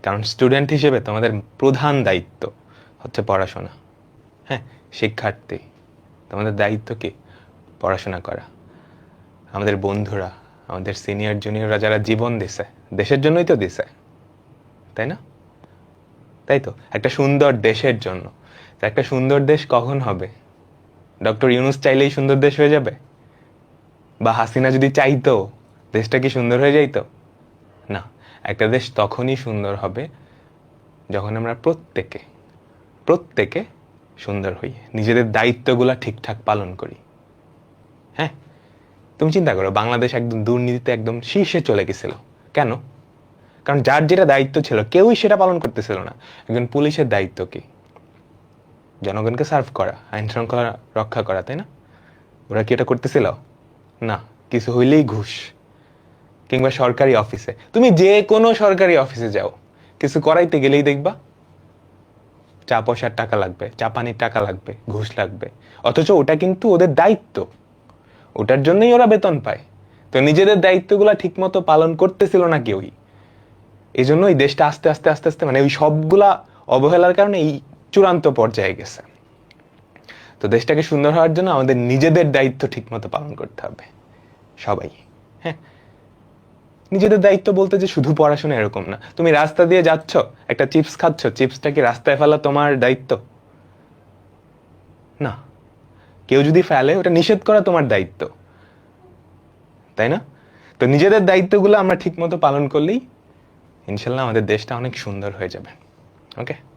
কারণ স্টুডেন্ট হিসেবে তোমাদের প্রধান দায়িত্ব হচ্ছে পড়াশোনা। হ্যাঁ, শিক্ষার্থী, তোমাদের দায়িত্ব কি? পড়াশোনা করা। আমাদের বন্ধুরা, আমাদের সিনিয়র জুনিয়ররা যারা জীবন দিছে, দেশের জন্যই তো দিছে, তাই না? তাই তো, একটা সুন্দর দেশের জন্য। একটা সুন্দর দেশ কখন হবে? ডক্টর ইউনূস চাইলেই সুন্দর দেশ হয়ে যাবে? বা হাসিনা যদি চাইতো, দেশটা কি সুন্দর হয়ে যাইতো? না। একটা দেশ তখনই সুন্দর হবে যখন আমরা প্রত্যেকে প্রত্যেকে সুন্দর হই, নিজেদের দায়িত্বগুলা ঠিকঠাক পালন করি। হ্যাঁ, তুমি চিন্তা করো, বাংলাদেশ একদম দুর্নীতিতে একদম শীর্ষে চলে গেছিল। কেন? কারণ যার যেটা দায়িত্ব ছিল কেউই সেটা পালন করতেছিল না। একজন পুলিশের দায়িত্ব কি? জনগণকে সার্ভ করা, আইন শৃঙ্খলা রক্ষা করা, তাই না? ওরা কি এটা করতেছিল? না। কিছু হইলেই ঘুষ। কিংবা সরকারি অফিসে, তুমি যে কোনো সরকারি অফিসে যাও, কিছু করাইতে গেলেই দেখবা চা পয়সার টাকা লাগবে, চা পানির টাকা লাগবে, ঘুষ লাগবে। অথচ ওটা কিন্তু ওদের দায়িত্ব, ওটার জন্যই ওরা বেতন পায়। তো নিজেদের দায়িত্বগুলা ঠিক মতো পালন করতেছিল না কেউই। এই জন্য এই দেশটা আস্তে আস্তে আস্তে আস্তে মানে ওই সবগুলা অবহেলার কারণে এই চূড়ান্ত পর্যায়ে গেছে। তো দেশটাকে সুন্দর হওয়ার জন্য আমাদের নিজেদের দায়িত্ব ঠিক মতো পালন করতে হবে সবাই। হ্যাঁ, নিজেদের দায়িত্ব বলতে যে শুধু পড়াশোনা এরকম না। তুমি রাস্তা দিয়ে যাচ্ছ, একটা চিপস খাচ্ছ, চিপসটা কি রাস্তায় ফেলা তোমার দায়িত্ব? না। কেউ যদি ফেলে, ওটা নিষেধ করা তোমার দায়িত্ব, তাই না? তো নিজেদের দায়িত্বগুলো আমরা ঠিক মতো পালন করলেই ইনশাল্লাহ আমাদের দেশটা অনেক সুন্দর হয়ে যাবে। ওকে।